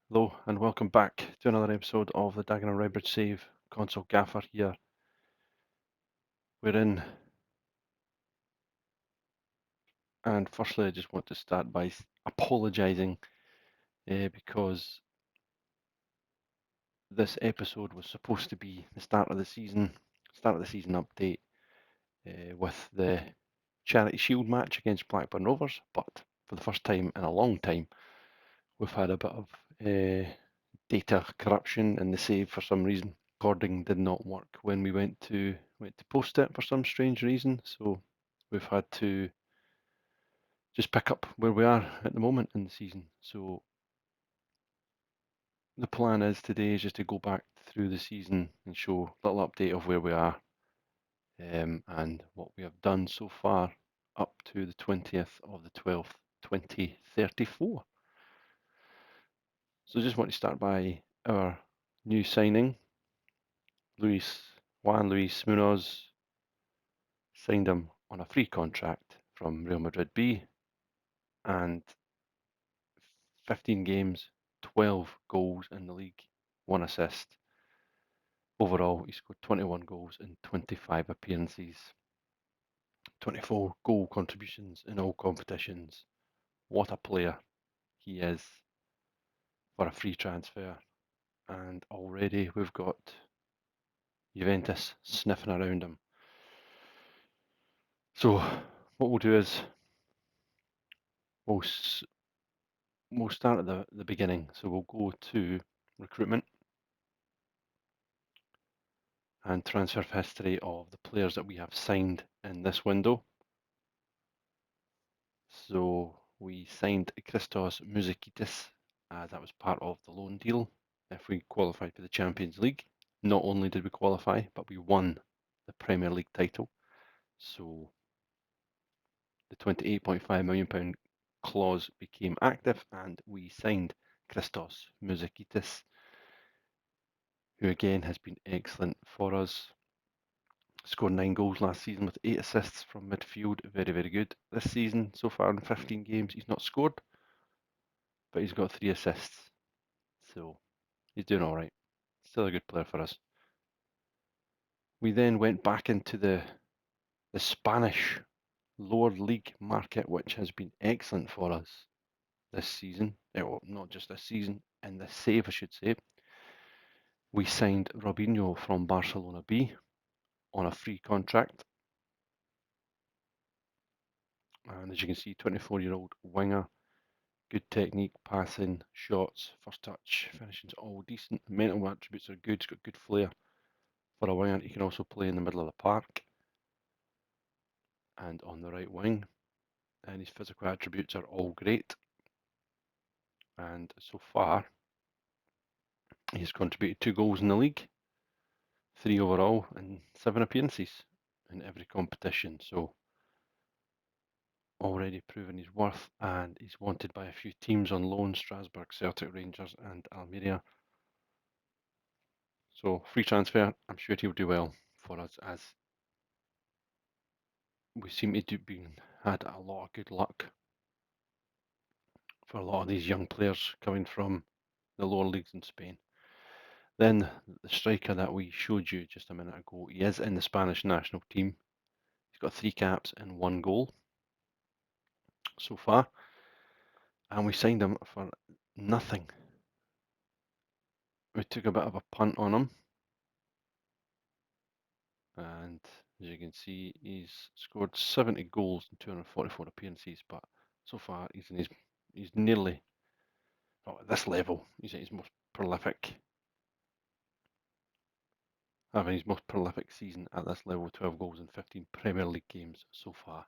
Hello and welcome back to another episode of the Dagenham Redbridge Save. Console Gaffer here. We're in, and firstly I just want to start by apologising because this episode was supposed to be the start of the season update with the Charity Shield match against Blackburn Rovers, but for the first time in a long time we've had a bit of data corruption in the save for some reason. Recording did not work when we went to post it for some strange reason, so we've had to just pick up where we are at the moment in the season. So the plan is today is just to go back through the season and show a little update of where we are and what we have done so far up to the 20th of the 12th, 2034. So just want to start by our new signing, Juan Luis Munoz. Signed him on a free contract from Real Madrid B, and 15 games, 12 goals in the league, 1 assist. Overall, he scored 21 goals in 25 appearances, 24 goal contributions in all competitions. What a player he is for a free transfer. And already we've got Juventus sniffing around him. So what we'll do is we'll start at the beginning. So we'll go to recruitment and transfer history of the players that we have signed in this window. So we signed Christos Mouzakitis as that was part of the loan deal if we qualified for the Champions League. Not only did we qualify, but we won the Premier League title. So the £28.5 million clause became active and we signed Christos Mouzakitis, who again has been excellent for us. Scored 9 goals last season with 8 assists from midfield. Very, very good. This season, so far in 15 games, he's not scored, but he's got 3 assists. So he's doing all right. Still a good player for us. We then went back into the Spanish lower league market, which has been excellent for us this season. Well, not just this season, in this save, I should say. We signed Robinho from Barcelona B on a free contract. And as you can see, 24-year-old winger. Good technique, passing, shots, first touch, finishing's all decent. Mental attributes are good. He's got good flair for a winger. He can also play in the middle of the park and on the right wing. And his physical attributes are all great. And so far, he's contributed 2 goals in the league, 3 overall, and 7 appearances in every competition. So already proven his worth, and he's wanted by a few teams on loan: Strasbourg, Celtic, Rangers, and Almeria. So free transfer, I'm sure he'll do well for us, as we seem to had a lot of good luck for a lot of these young players coming from the lower leagues in Spain. Then the striker that we showed you just a minute ago, he is in the Spanish national team. He's got 3 caps and 1 goal so far, and we signed him for nothing. We took a bit of a punt on him, and as you can see, he's scored 70 goals in 244 appearances, but so far he's nearly, well, at this level, he's at his most prolific, having his most prolific season at this level, 12 goals in 15 Premier League games so far.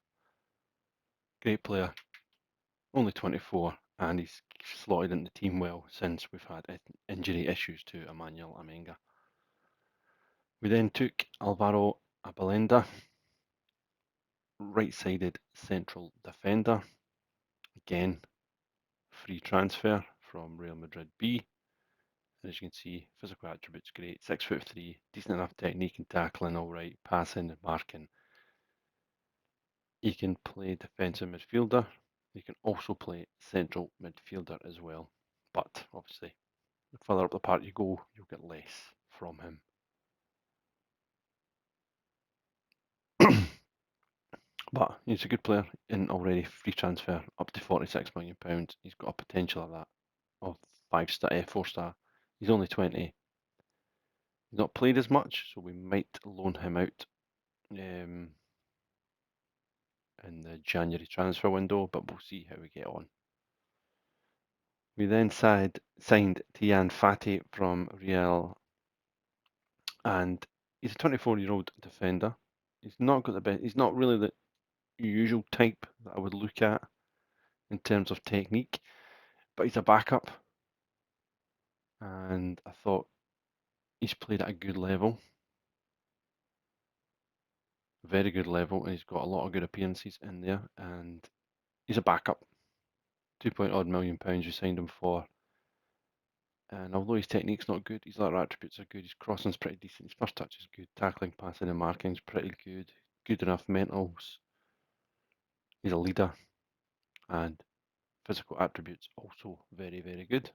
Great player, only 24, and he's slotted into the team well since we've had injury issues to Emmanuel Amenga. We then took Alvaro Abalenda, right-sided central defender. Again, free transfer from Real Madrid B. And as you can see, physical attributes great, 6'3", decent enough technique and tackling, all right, passing and marking. He can play defensive midfielder. He can also play central midfielder as well. But obviously, The further up the park you go, you'll get less from him. But he's a good player and already free transfer up to £46 million. He's got a potential of that, of 5-star, 4-star. He's only 20. He's not played as much, so we might loan him out in the January transfer window, but we'll see how we get on. We then signed Tian Fati from Real, and he's a 24-year-old defender. He's not got the best. He's not really the usual type that I would look at in terms of technique, but he's a backup, and I thought he's played at a good level, very good level, and he's got a lot of good appearances in there, and he's a backup. £2 million you signed him for. And although his technique's not good, his other attributes are good. His crossing's pretty decent. His first touch is good. Tackling, passing, and marking's pretty good. Good enough mentals. He's a leader. And physical attributes also very, very good.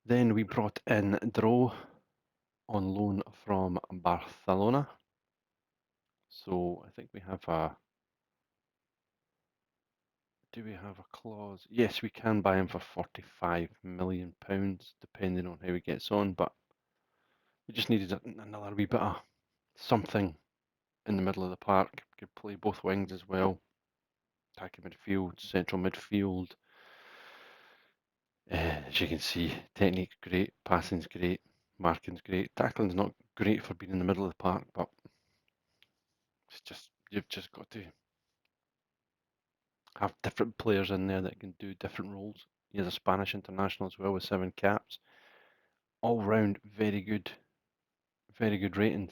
Then we brought in Dro on loan from Barcelona. So I think we have a... Do we have a clause? Yes, we can buy him for £45 million, depending on how he gets on. But we just needed another wee bit of something in the middle of the park. Could play both wings as well. Attacking midfield, central midfield. As you can see, technique's great, passing's great, marking's great. Tackling's not great for being in the middle of the park, but it's just you've just got to have different players in there that can do different roles. He's a Spanish international as well with 7 caps. All round very good ratings.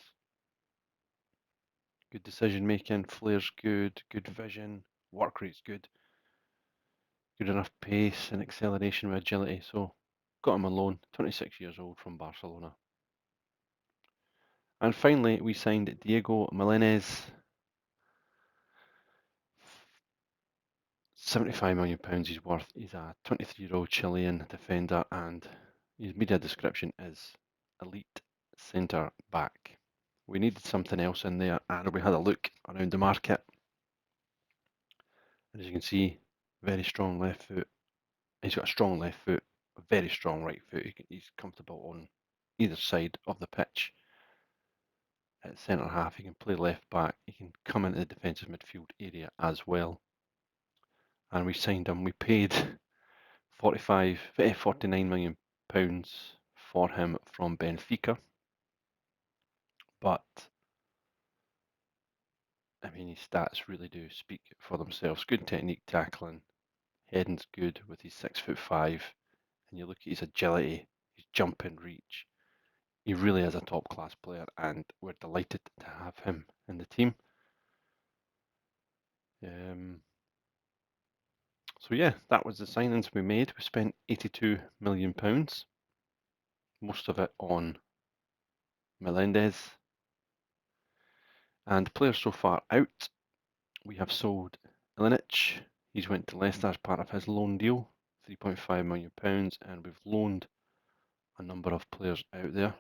Good decision making, flair's good, good vision, work rate's good. Good enough pace and acceleration with agility. So got him on loan, 26 years old from Barcelona. And finally, we signed Diego Milanés, £75 million he's worth. He's a 23-year-old Chilean defender, and his media description is elite centre back. We needed something else in there, and we had a look around the market. And as you can see, very strong left foot. He's got a strong left foot, a very strong right foot. He's comfortable on either side of the pitch. At centre half, he can play left back. He can come into the defensive midfield area as well. And we signed him. We paid 49 million pounds for him from Benfica. But I mean, his stats really do speak for themselves. Good technique, tackling, heading's good with his 6'5", and you look at his agility, his jumping reach. He really is a top class player, and we're delighted to have him in the team. So yeah, that was the signings we made. We spent £82 million, most of it on Melendez. And players so far out, we have sold Ilinic. He's went to Leicester as part of his loan deal, £3.5 million, and we've loaned a number of players out there.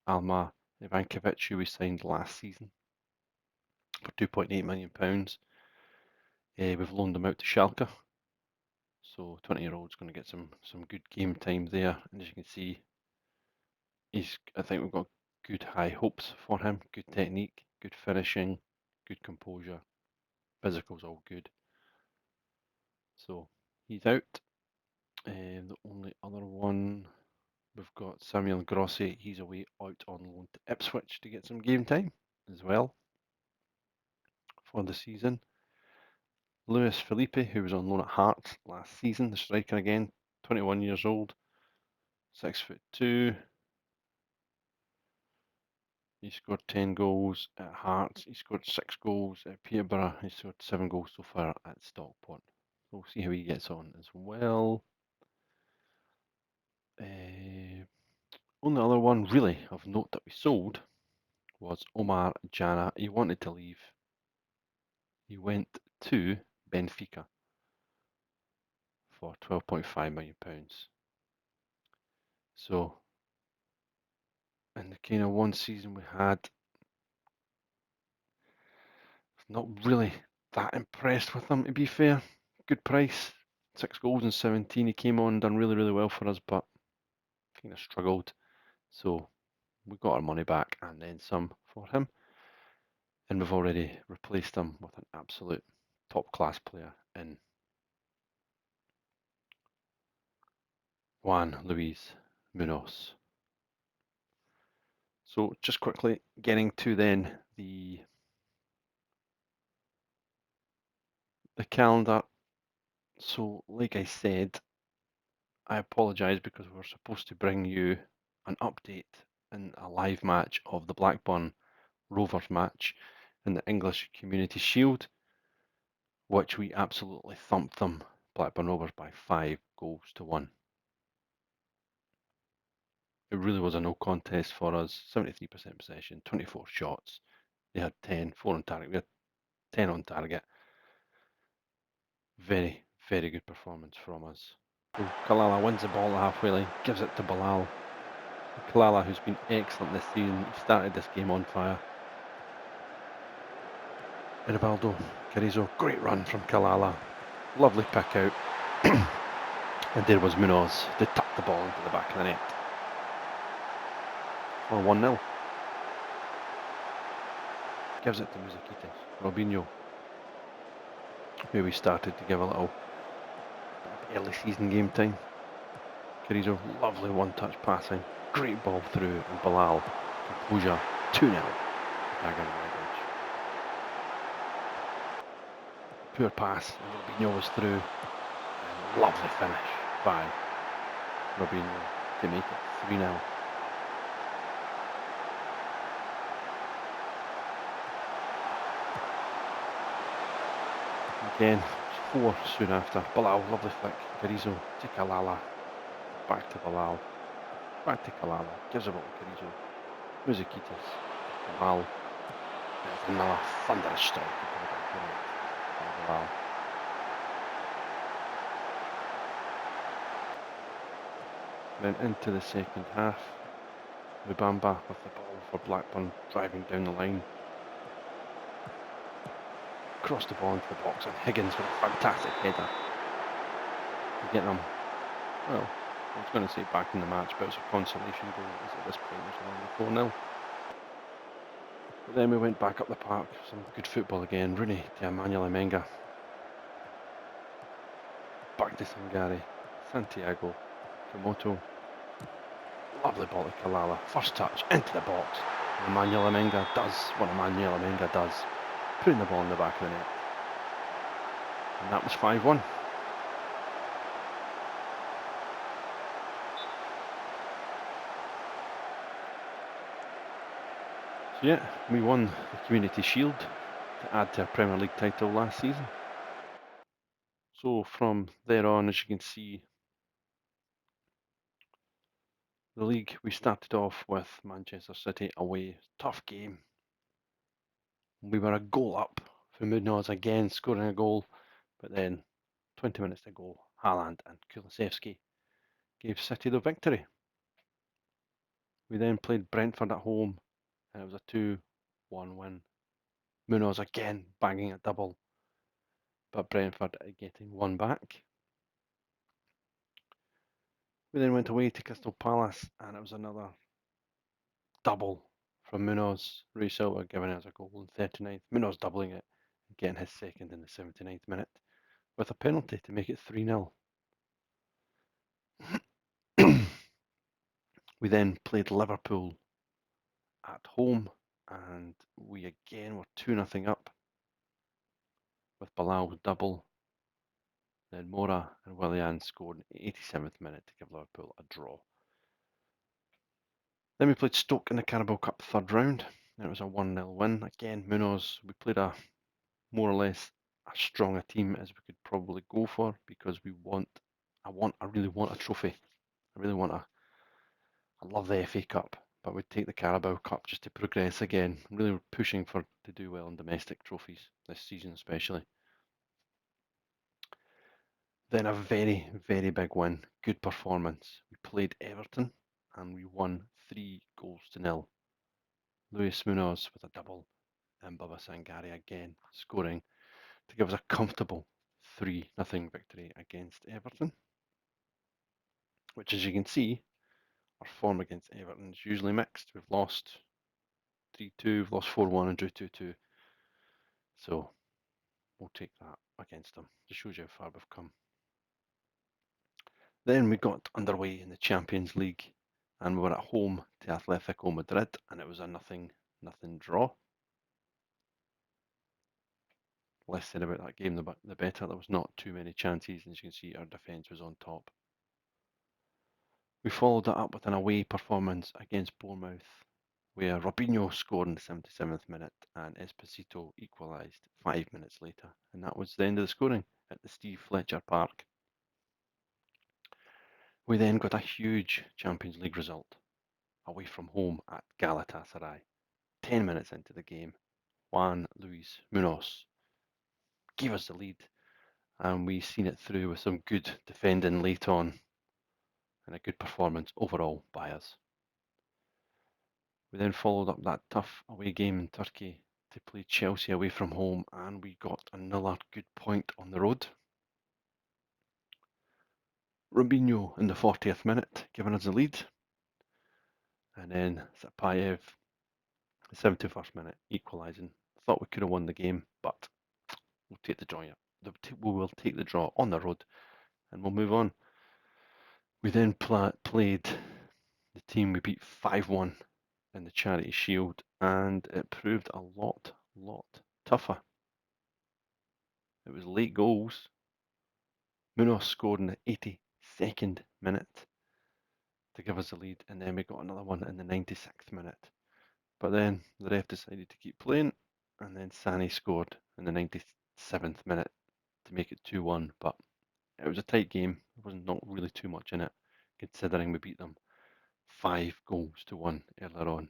Alma Ivankovic, who we signed last season for £2.8 million. We've loaned him out to Schalke. So 20-year-old's going to get some good game time there. And as you can see, I think we've got good high hopes for him. Good technique, good finishing, good composure. Physical's all good. So he's out. The only other one, we've got Samuel Grossi. He's away out on loan to Ipswich to get some game time as well for the season. Luis Felipe, who was on loan at Hearts last season, the striker again, 21 years old, 6'2". He scored 10 goals at Hearts. He scored 6 goals at Peterborough. He scored 7 goals so far at Stockport. We'll see how he gets on as well. Only other one really of note that we sold was Omar Jana. He wanted to leave. He went to Benfica for £12.5 million. So, in the kind of one season we had, not really that impressed with him, to be fair. Good price, 6 goals in 17. He came on and done really, really well for us, but kind of struggled. So we got our money back and then some for him. And we've already replaced him with an absolute top-class player in Juan Luis Munoz. So just quickly getting to then the calendar. So like I said, I apologise because we're supposed to bring you an update in a live match of the Blackburn Rovers match in the English Community Shield, which we absolutely thumped them, Blackburn Rovers, by 5 goals to 1. It really was a no contest for us. 73% possession, 24 shots. They had 10, 4 on target. We had 10 on target. Very, very good performance from us. So Kalala wins the ball at the halfway line, gives it to Bilal. Kalala, who's been excellent this season, he started this game on fire. Inibaldo, Carrizo, great run from Kalala. Lovely pick out. And there was Munoz. They tucked the ball into the back of the net. For 1-0. Gives it to Muzakitis. Robinho. Maybe started to give a little early season game time. Carrizo, lovely one-touch passing. Great ball through, and Bilal, composure, 2-0. Dagenham Redbridge. Poor pass, and Robinho was through. And lovely finish by Robinho to make it 3-0. Again, 4 soon after. Bilal, lovely flick. Carrizo to Kalala. Back to Bilal. Back to Kalala. Gives a ball to Carrizo. Muzakitis. Bilal. There's another thunderous strike into the back of the net by Bilal. Then into the second half. Mubamba with the ball for Blackburn, driving down the line. Crossed the ball into the box, and Higgins with a fantastic header to get them, well, I was going to say back in the match, but it was a consolation goal, as at this point it was only 4-0. But then we went back up the park, some good football again. Rooney to Emmanuel Emenga. Back to Sangare, Santiago, Komoto. Lovely ball to Kalala, first touch into the box. Emmanuel Emenga does what Emmanuel Emenga does, putting the ball in the back of the net. And that was 5-1. So yeah, we won the Community Shield to add to our Premier League title last season. So from there on, as you can see, the league, we started off with Manchester City away. Tough game. We were a goal up for Munoz again, scoring a goal, but then 20 minutes to go, Haaland and Kulusevski gave City the victory. We then played Brentford at home, and it was a 2-1 win. Munoz again banging a double, but Brentford getting one back. We then went away to Crystal Palace, and it was another double from Munoz. Rui Silva giving us a goal in 39th. Munoz doubling it, getting his second in the 79th minute, with a penalty to make it 3-0. We then played Liverpool at home, and we again were 2-0 up, with Bilal double. Then Mora and Willian scored in the 87th minute to give Liverpool a draw. Then we played Stoke in the Carabao Cup third round, and it was a 1-0 win. Again, Munoz, we played a more or less as strong a team as we could probably go for, because I really want a trophy. I love the FA Cup, but we'd take the Carabao Cup just to progress again. Really pushing to do well in domestic trophies this season especially. Then a very, very big win. Good performance. We played Everton and we won 3-0. Luis Munoz with a double and Baba Sangari again scoring to give us a comfortable 3-0 victory against Everton, which, as you can see, our form against Everton is usually mixed. We've lost 3-2, we've lost 4-1 and drew 2-2. So we'll take that against them. Just shows you how far we've come. Then we got underway in the Champions League and we were at home to Atletico Madrid and it was a 0-0 draw. Less said about that game, the better. There was not too many chances, and as you can see, our defence was on top. We followed that up with an away performance against Bournemouth, where Robinho scored in the 77th minute and Esposito equalised 5 minutes later. And that was the end of the scoring at the Steve Fletcher Park. We then got a huge Champions League result away from home at Galatasaray. 10 minutes into the game, Juan Luis Munoz gave us the lead, and we seen it through with some good defending late on and a good performance overall by us. We then followed up that tough away game in Turkey to play Chelsea away from home, and we got another good point on the road. Robinho in the 40th minute giving us the lead, and then Zapayev the 71st minute equalising. Thought we could have won the game, but we'll take the draw. We will take the draw on the road, and we'll move on. We then played the team we beat 5-1 in the Charity Shield, and it proved a lot tougher. It was late goals. Munoz scored in the 82nd minute to give us the lead, and then we got another one in the 96th minute. But then the ref decided to keep playing, and then Sani scored in the 97th minute to make it 2-1. But it was a tight game. There was not really too much in it, considering we beat them 5-1 earlier on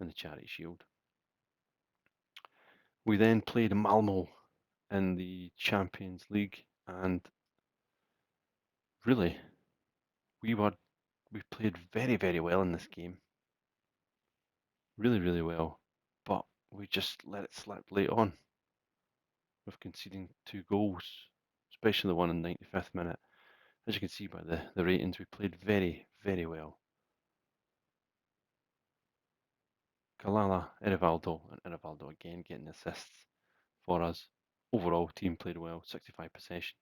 in the Charity Shield. We then played Malmo in the Champions League, and really, we played very well in this game. Really well. But we just let it slip late on with conceding 2 goals, especially the one in the 95th minute. As you can see by the ratings, we played very well. Kalala, Erivaldo, and Erivaldo again getting assists for us. Overall, team played well, 65%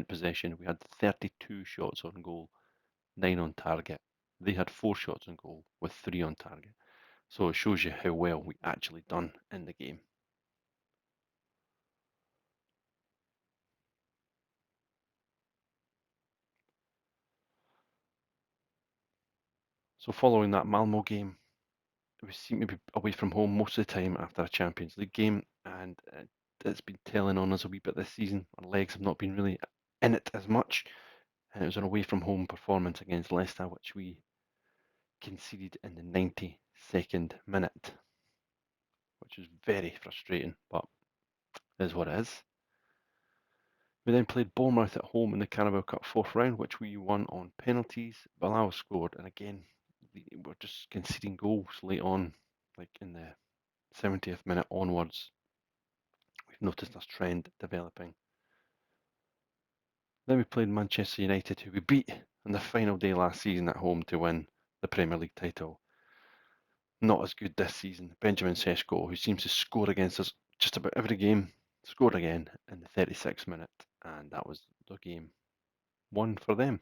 possession. We had 32 shots on goal, 9 on target. They had 4 shots on goal with 3 on target. So it shows you how well we actually done in the game. So following that Malmo game, we seem to be away from home most of the time after a Champions League game, and it's been telling on us a wee bit this season. Our legs have not been really in it as much, and it was an away from home performance against Leicester, which we conceded in the 92nd minute, which is very frustrating, but it is what it is. We then played Bournemouth at home in the Carabao Cup 4th round, which we won on penalties. Bilal scored, and again, we're just conceding goals late on, like in the 70th minute onwards. We've noticed this trend developing. Then we played Manchester United, who we beat on the final day last season at home to win the Premier League title. Not as good this season. Benjamin Sesko, who seems to score against us just about every game, scored again in the 36th minute, and that was the game won for them.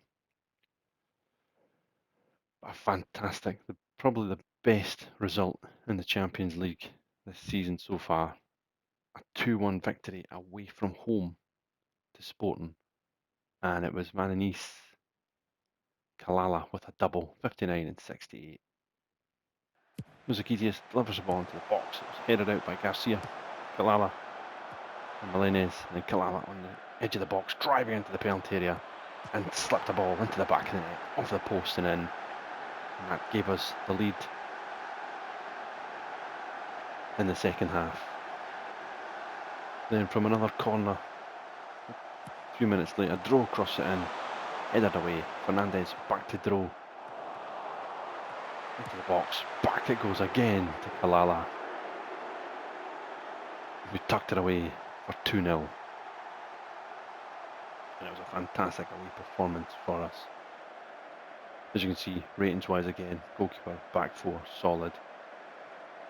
A fantastic, probably the best result in the Champions League this season so far. A 2-1 victory away from home to Sporting, and it was Mananis Kalala with a double, 59 and 68. Muzakidis delivers the ball into the box. It was headed out by Garcia, Kalala and Melendez, and then Kalala on the edge of the box, driving into the penalty area and slipped the ball into the back of the net, off the post and in. And that gave us the lead in the second half. Then from another corner, A few minutes later, Dro crossed it in, headed away. Fernandez back to Dro. Into the box, back it goes again to Kalala. We tucked it away for 2-0. And it was a fantastic away performance for us. As you can see, ratings-wise again, goalkeeper, back four, solid.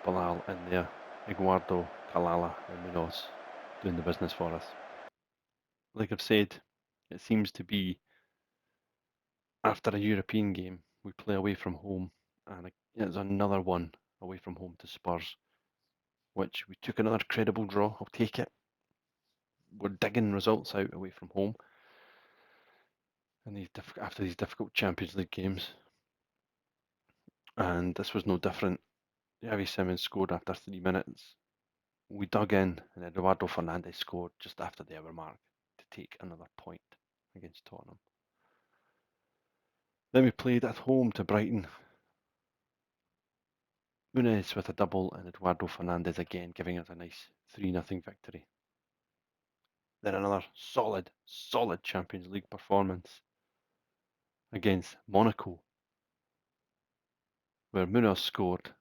Bilal in there, Eduardo, Kalala and Munoz doing the business for us. Like I've said, it seems to be after a European game, we play away from home, and it's another one away from home to Spurs, which we took another credible draw. I'll take it. We're digging results out away from home, and after these difficult Champions League games, and this was no different. Javi Simons scored after 3 minutes. We dug in, and Eduardo Fernandez scored just after the hour mark to take another point against Tottenham. Then we played at home to Brighton. Muniz with a double and Eduardo Fernandez again giving us a nice 3-0 victory. Then another solid Champions League performance against Monaco, where Munoz scored,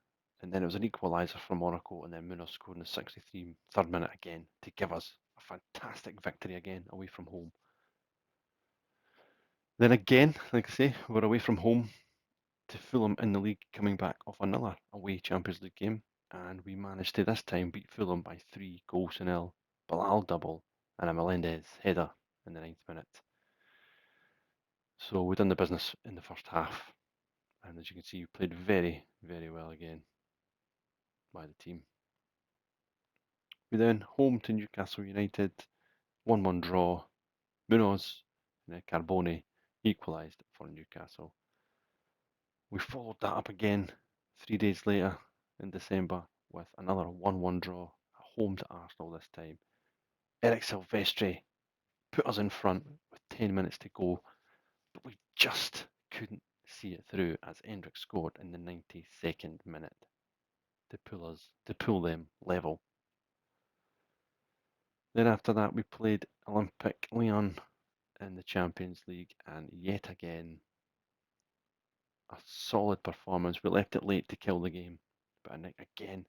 and then it was an equaliser for Monaco, and then Munoz scored in the 63rd minute again to give us a fantastic victory again away from home. Then again, like I say, we're away from home to Fulham in the league, coming back off another away Champions League game, and we managed to this time beat Fulham by 3-0. Bilal double and a Melendez header in the 9th minute. So we've done the business in the first half, and as you can see, we played very, very well again by the team. We then home to Newcastle United, 1-1 draw. Munoz and Carbone equalised for Newcastle. We followed that up again 3 days later in December with another 1-1 draw at home to Arsenal this time. Eric Silvestri put us in front with 10 minutes to go, but we just couldn't see it through as Endrick scored in the 92nd minute to pull them level. Then after that we played Olympique Lyon in the Champions League, and yet again a solid performance. We left it late to kill the game, but again,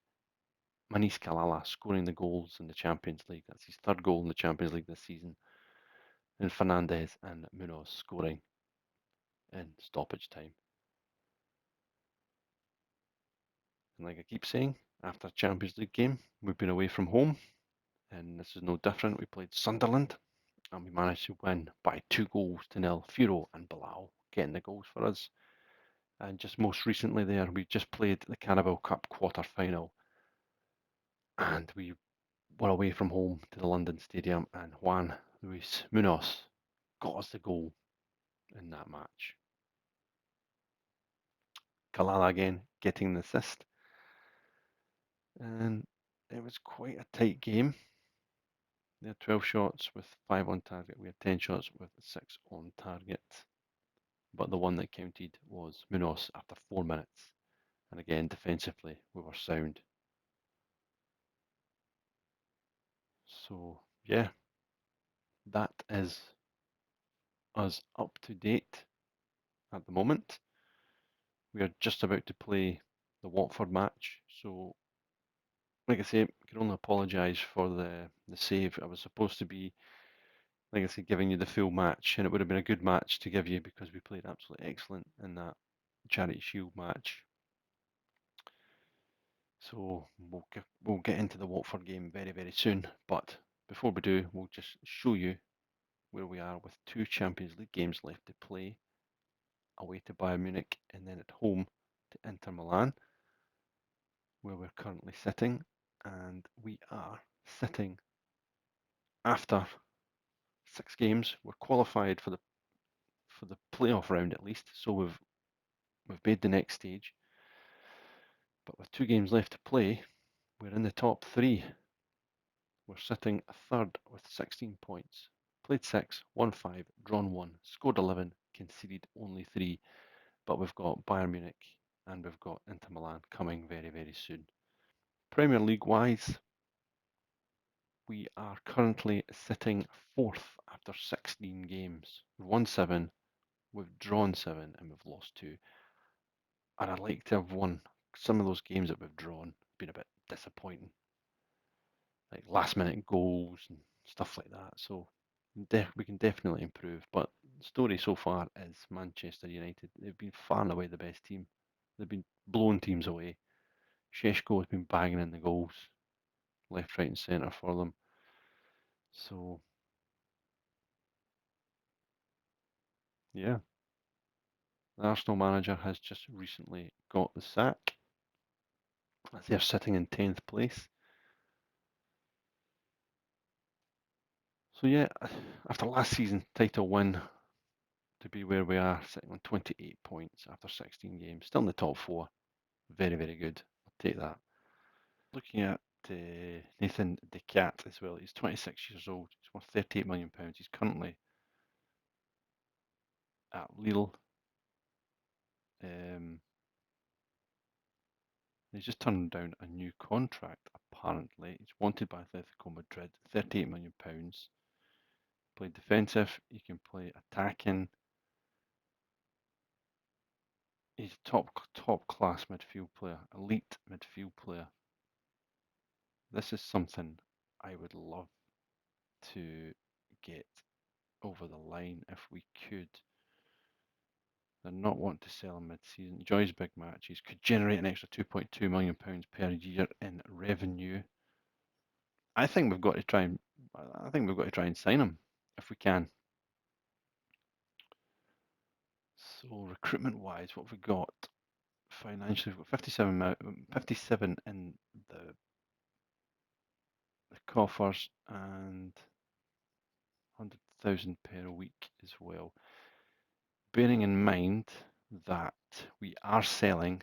Manis Kalala scoring the goals in the Champions League. That's his third goal in the Champions League this season. And Fernandez and Munoz scoring in stoppage time. And like I keep saying, after a Champions League game, we've been away from home, and this is no different. We played Sunderland, and we managed to win by 2-0. Furo and Bilal getting the goals for us. And just most recently there, we just played the Carabao Cup quarter-final, and we were away from home to the London Stadium, and Juan Luis Munoz got us the goal in that match. Kalala again getting the assist, and it was quite a tight game. They had 12 shots with 5 on target. We had 10 shots with 6 on target, but the one that counted was Munoz after 4 minutes, and again defensively we were sound. So yeah, that is us up to date at the moment. We are just about to play the Watford match, so like I say, I can only apologise for the save. I was supposed to be, like I say, giving you the full match, and it would have been a good match to give you because we played absolutely excellent in that Charity Shield match. So we'll get into the Watford game very, very soon, but before we do, we'll just show you where we are with 2 Champions League games left to play, away to Bayern Munich and then at home to Inter Milan, where we're currently sitting, and we are sitting after 6 games. We're qualified for the playoff round at least, so we've made the next stage. But with 2 games left to play, we're in the top 3. We're sitting third with 16 points. Played 6, won 5, drawn 1, scored 11, conceded only 3. But we've got Bayern Munich and we've got Inter Milan coming very, very soon. Premier League wise, We are currently sitting fourth after 16 games. We've won 7, we've drawn 7, and we've lost 2. And I'd like to have won some of those games that we've drawn. Been a bit disappointing, like last minute goals and stuff like that. So we can definitely improve. But the story so far is Manchester United. They've been far and away the best team. They've been blowing teams away. Sheshko has been banging in the goals, left, right, and centre for them. So yeah, the Arsenal manager has just recently got the sack as they're sitting in 10th place. So yeah, after last season's title win, to be where we are, sitting on 28 points after 16 games, still in the top 4. Very, very good. I'll take that. Looking at Nathan Decat as well. He's 26 years old. He's worth £38 million. He's currently at Lille. He's just turned down a new contract, apparently. He's wanted by Atletico Madrid. £38 million. Play defensive. He can play attacking. He's a top class midfield player, elite midfield player. This is something I would love to get over the line if we could. They're not wanting to sell him mid-season. Enjoys big matches. Could generate an extra £2.2 million per year in revenue. I think we've got to try and sign him if we can. So recruitment-wise, what have we got? Financially, we've got 57 in the coffers and 100,000 per week as well. Bearing in mind that we are selling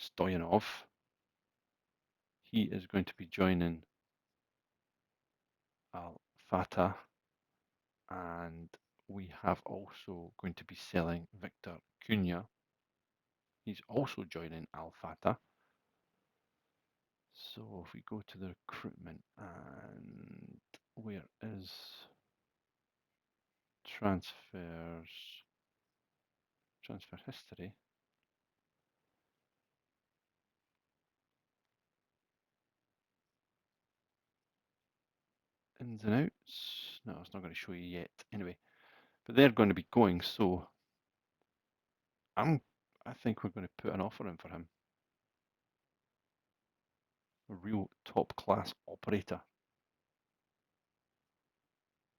Stoyanov, he is going to be joining Al Fatah, and we have also going to be selling Victor Cunha. He's also joining Al Fatah. So if we go to the recruitment, and where is transfer history? Ins and outs. No, it's not going to show you yet. Anyway, but they're going to be going. So I think we're going to put an offer in for him. A real top class operator.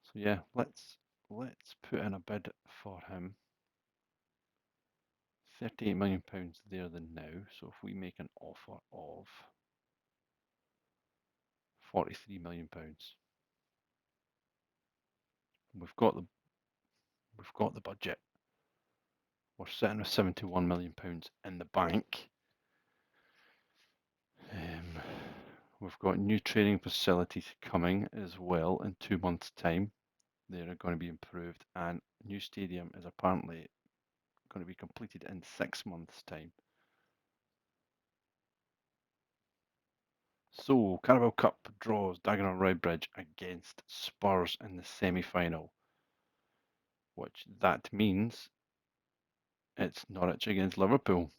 So yeah, let's put in a bid for him. £38 million there than now. So if we make an offer of £43 million, we've got the budget. We're sitting with £71 million in the bank. We've got new training facilities coming as well in 2 months' time. They're going to be improved, and new stadium is apparently going to be completed in 6 months' time. So, Carabao Cup draws Dagenham Redbridge against Spurs in the semi-final, which that means it's Norwich against Liverpool.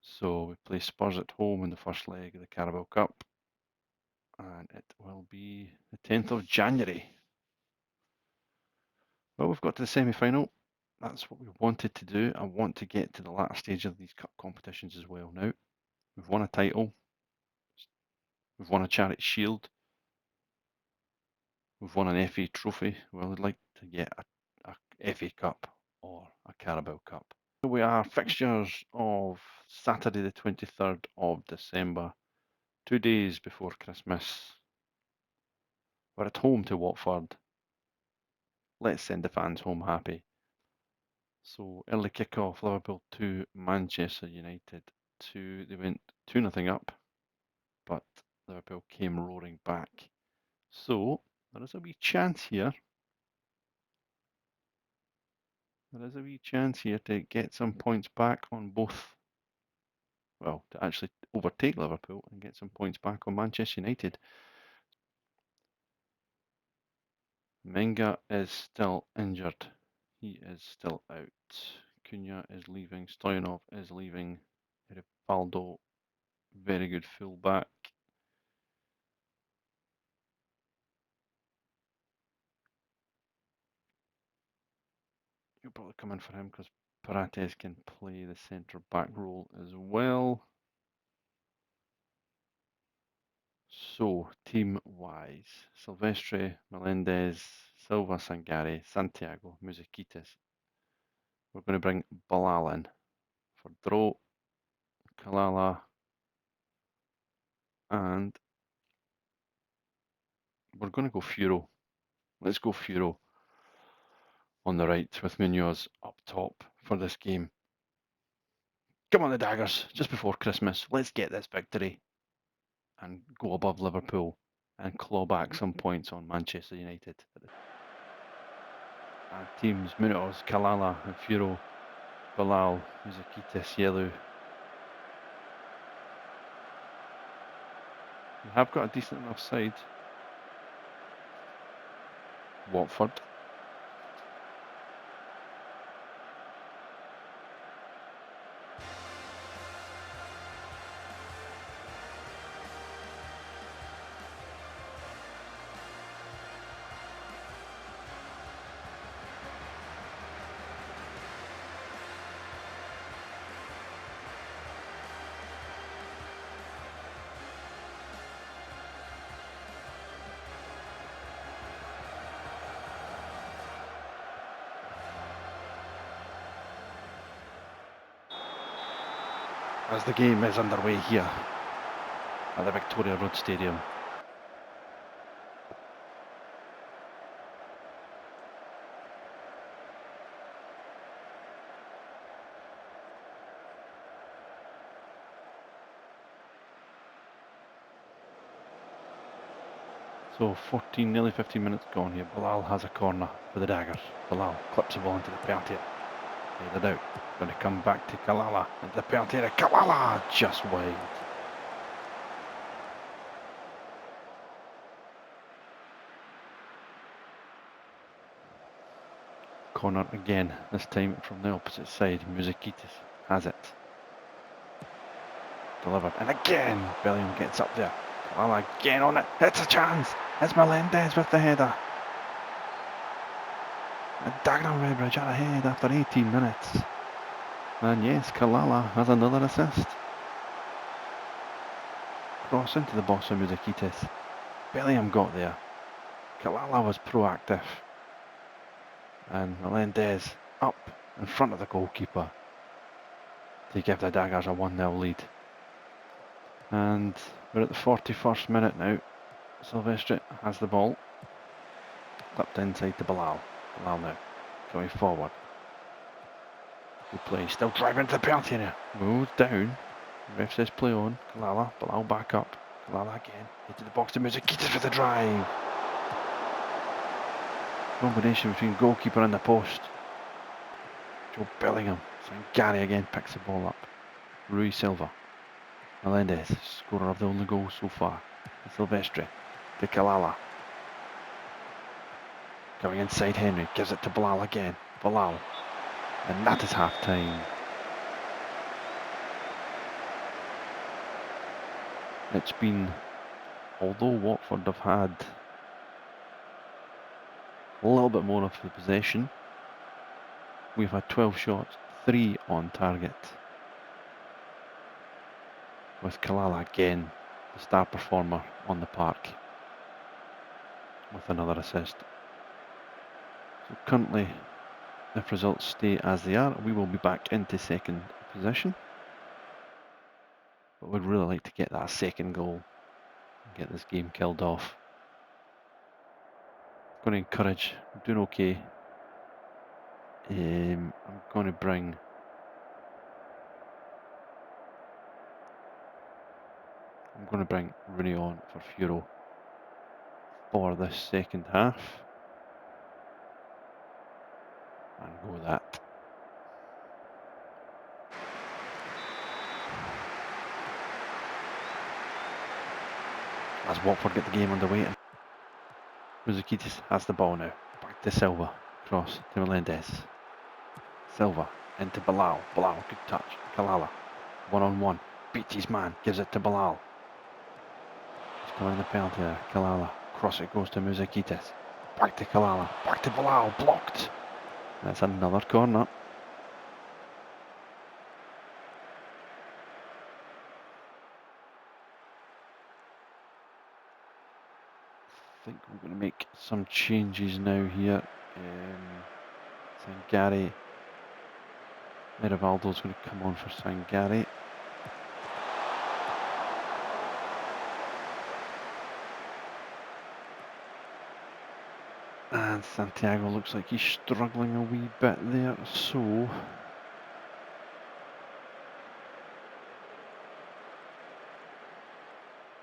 So we play Spurs at home in the first leg of the Carabao Cup, and it will be the 10th of January. Well, we've got to the semi-final. That's what we wanted to do. I want to get to the latter stage of these cup competitions as well now. We've won a title. We've won a Charity Shield. We've won an FA Trophy. Well, I'd like to get a FA Cup or a Carabao Cup. Here we are, fixtures of Saturday the 23rd of December, 2 days before Christmas. We're at home to Watford. Let's send the fans home happy. So early kick-off, Liverpool 2, Manchester United 2. They went 2-0 up, but Liverpool came roaring back. So there is a wee chance here. There is a wee chance here to get some points back on both. Well, to actually overtake Liverpool and get some points back on Manchester United. Menga is still injured. He is still out. Cunha is leaving. Stoyanov is leaving. Rivaldo, very good fullback. You'll probably come in for him because Parates can play the centre back role as well. So, team-wise, Silvestre, Melendez, Silva, Sangare, Santiago, Muzikitis. We're going to bring Bilal in for Dro, Kalala, and we're going to go Furo. Let's go Furo on the right with Munoz up top for this game. Come on the Daggers, just before Christmas, let's get this victory and go above Liverpool and claw back some points on Manchester United. And teams Munoz, Kalala and Furo, Bilal, Muzikitis, Yelu. We have got a decent enough side. Watford. As the game is underway here at the Victoria Road Stadium. So 14, nearly 15 minutes gone here. Bilal has a corner for the Daggers. Bilal clips the ball into the penalty. Headed out. Going to come back to Kalala. Into the penalty area. Kalala just wide. Corner again, this time from the opposite side. Muzikitis has it. Delivered. And again, Bellingham gets up there. Kalala again on it. It's a chance. It's Melendez with the header. And Dagenham Redbridge are ahead after 18 minutes. And yes, Kalala has another assist. Cross into the box of Muzikitis. Bellingham got there. Kalala was proactive. And Melendez up in front of the goalkeeper to give the Daggers a 1-0 lead. And we're at the 41st minute now. Silvestre has the ball. Clipped inside to Bilal. Bilal now going forward. Good play, still driving to the penalty area. Moves down. Ref says play on. Kalala, Bilal back up. Kalala again. Into the box to Muzikitis for the drive. Combination between goalkeeper and the post. Joe Bellingham. Sangare again picks the ball up. Rui Silva. Melendez, scorer of the only goal so far. Silvestre to Kalala. Going inside Henry, gives it to Bilal again. Bilal. And that is half time. It's been, although Watford have had a little bit more of the possession, we've had 12 shots, 3 on target. With Kalala again, the star performer on the park, with another assist. So currently, if results stay as they are, we will be back into second position. But we'd really like to get that second goal and get this game killed off. I'm going to encourage, I'm doing okay. I'm going to bring Rooney on for Furo for this second half. And go with that. as Watford get the game underway. Muzakitis has the ball now. Back to Silva. Cross to Melendez. Silva into Bilal. Bilal, good touch. Kalala, one-on-one. Beats his man. Gives it to Bilal. He's coming the penalty there. Kalala. Cross it goes to Muzakitis. Back to Kalala. Back to Bilal. Blocked. That's another corner. I think we're going to make some changes now here. Sangari. Merivaldo's going to come on for Sangari. And Santiago looks like he's struggling a wee bit there, so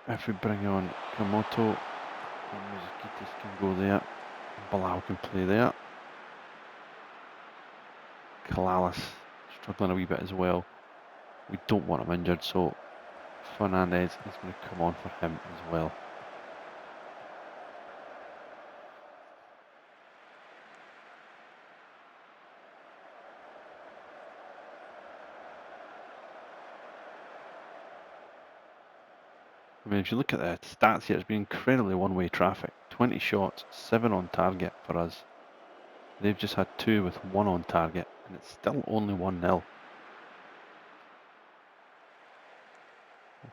if we bring on Kamoto, Muzakitis can go there, Bilal can play there. Kalalis struggling a wee bit as well. We don't want him injured, so Fernandez is going to come on for him as well. I mean, if you look at the stats here, it's been incredibly one-way traffic. 20 shots, 7 on target for us. They've just had 2 with 1 on target, and it's still only 1-0.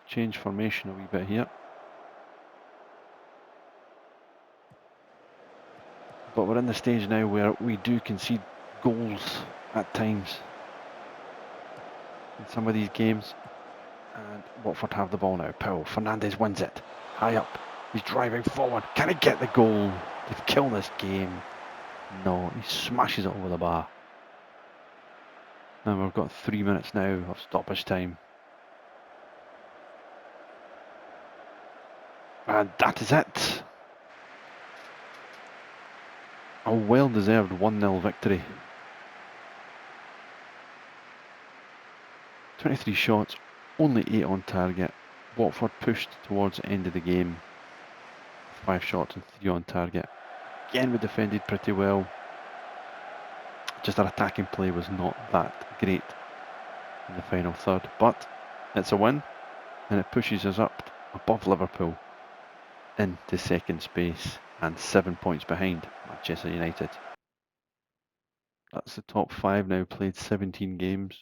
Change formation a wee bit here. But we're in the stage now where we do concede goals at times in some of these games. And Watford have the ball now. Powell, Fernandez wins it. High up. He's driving forward. Can he get the goal to kill this game? No, he smashes it over the bar. And we've got 3 minutes now of stoppage time. And that is it. A well-deserved 1-0 victory. 23 shots, only 8 on target. Watford pushed towards the end of the game. 5 shots and 3 on target. Again, we defended pretty well. Just our attacking play was not that great in the final third. But it's a win, and it pushes us up above Liverpool into second space and 7 points behind Manchester United. That's the top 5 now, played 17 games.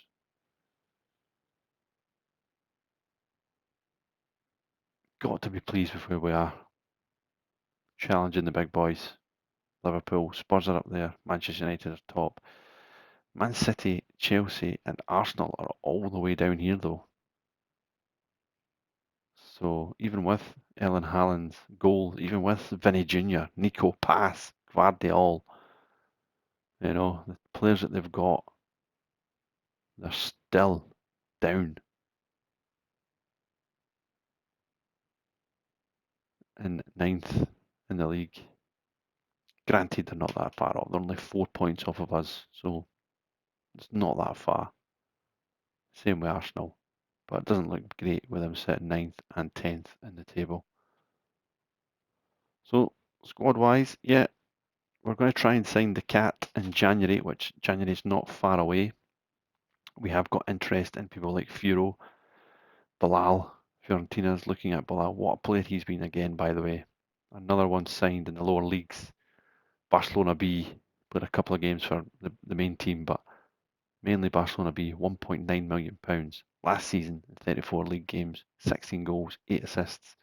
Got to be pleased with where we are. Challenging the big boys. Liverpool, Spurs are up there, Manchester United are top. Man City, Chelsea and Arsenal are all the way down here though. So even with Erling Haaland's goal, even with Vinny Jr., Nico Pass, Guardiola, you know, the players that they've got, they're still down in 9th in the league. Granted, they're not that far off. They're only 4 points off of us, so it's not that far. Same with Arsenal, but it doesn't look great with them sitting 9th and 10th in the table. So, squad-wise, yeah, we're going to try and sign the cat in January, which January is not far away. We have got interest in people like Furo, Bilal. Fiorentina's looking at Bilal. What a player he's been again, by the way. Another one signed in the lower leagues. Barcelona B, played a couple of games for the main team, but mainly Barcelona B, £1.9 million. Last season, 34 league games, 16 goals, 8 assists.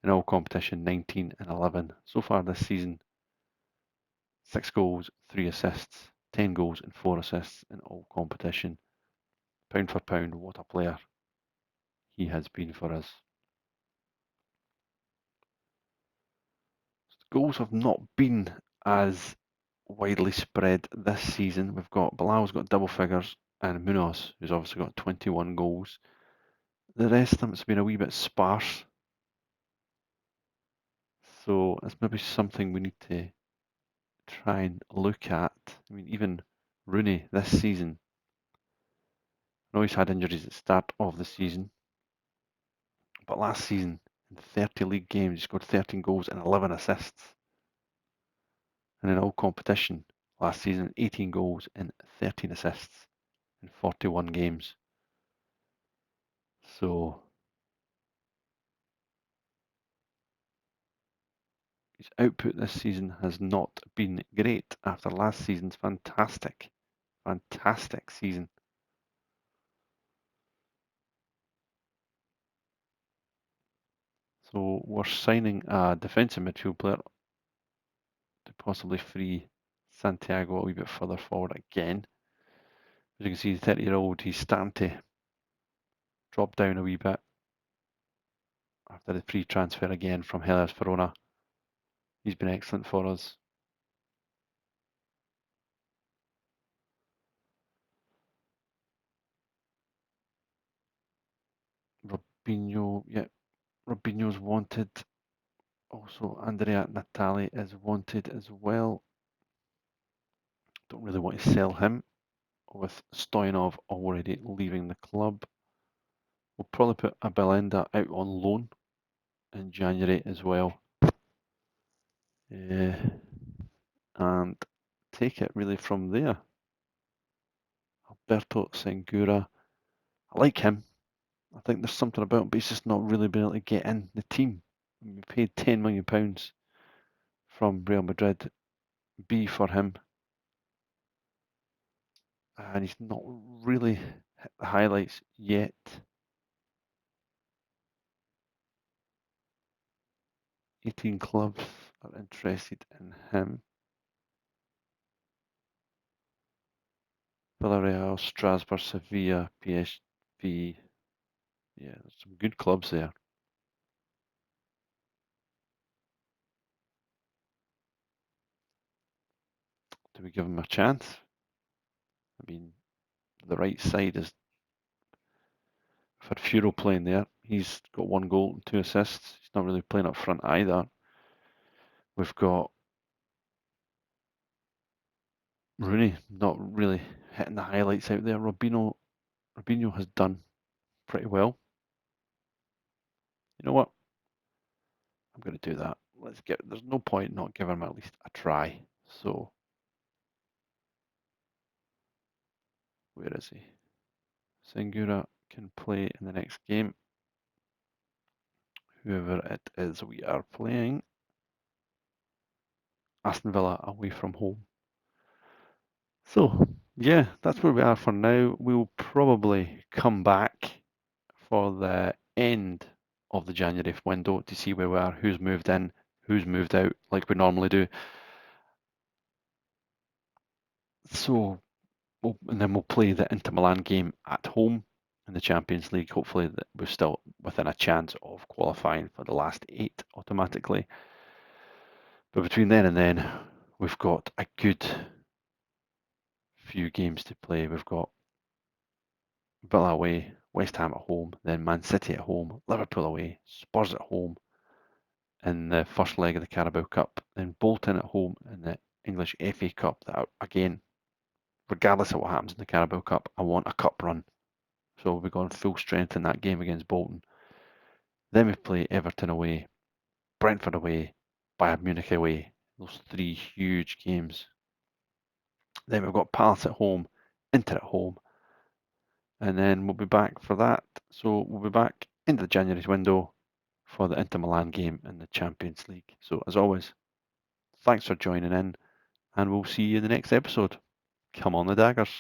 In all competition, 19 and 11. So far this season, 6 goals, 3 assists, 10 goals and 4 assists in all competition. Pound for pound, what a player he has been for us. Goals have not been as widely spread this season. We've got Bilal's got double figures and Munoz, who's obviously got 21 goals. The rest of them, it's been a wee bit sparse. So it's maybe something we need to try and look at. I mean, even Rooney this season, I know he's had injuries at the start of the season, but last season In 30 league games, he scored 13 goals and 11 assists. And in all competition last season, 18 goals and 13 assists in 41 games. So his output this season has not been great after last season's fantastic season. So we're signing a defensive midfield player to possibly free Santiago a wee bit further forward again. As you can see, the 30-year-old, he's starting to drop down a wee bit after the free transfer again from Hellas Verona. He's been excellent for us. Robinho, yeah, Robinho's wanted. Also, Andrea Natali is wanted as well. Don't really want to sell him with Stoyanov already leaving the club. We'll probably put Abelenda out on loan in January as well. And take it really from there. Alberto Sengura, I like him. I think there's something about him, but he's just not really been able to get in the team. We paid £10 million from Real Madrid B for him, and he's not really hit the highlights yet. Eighteen clubs are interested in him. Villarreal, Strasbourg, Sevilla, PSV. Yeah, there's some good clubs there. Do we give him a chance? I mean, the right side is. I've had Furo playing there. He's got 1 goal and 2 assists. He's not really playing up front either. We've got Rooney, not really hitting the highlights out there. Robinho has done pretty well. You know what? I'm going to do that. There's no point not giving him at least a try. So, where is he? Sengura can play in the next game. Whoever it is we are playing. Aston Villa away from home. So, yeah, that's where we are for now. We'll probably come back for the end of the January window to see where we are, who's moved in, who's moved out, like we normally do. So, and then we'll play the Inter Milan game at home in the Champions League. Hopefully, that we're still within a chance of qualifying for the last 8 automatically. But between then and then, we've got a good few games to play. We've got Villa away, West Ham at home, then Man City at home, Liverpool away, Spurs at home in the first leg of the Carabao Cup, then Bolton at home in the English FA Cup. That, again, regardless of what happens in the Carabao Cup, I want a cup run. So we'll be going full strength in that game against Bolton. Then we play Everton away, Brentford away, Bayern Munich away. Those 3 huge games. Then we've got Palace at home, Inter at home, and then we'll be back for that. So we'll be back into the January window for the Inter Milan game in the Champions League. So as always, thanks for joining in, and we'll see you in the next episode. Come on the Daggers.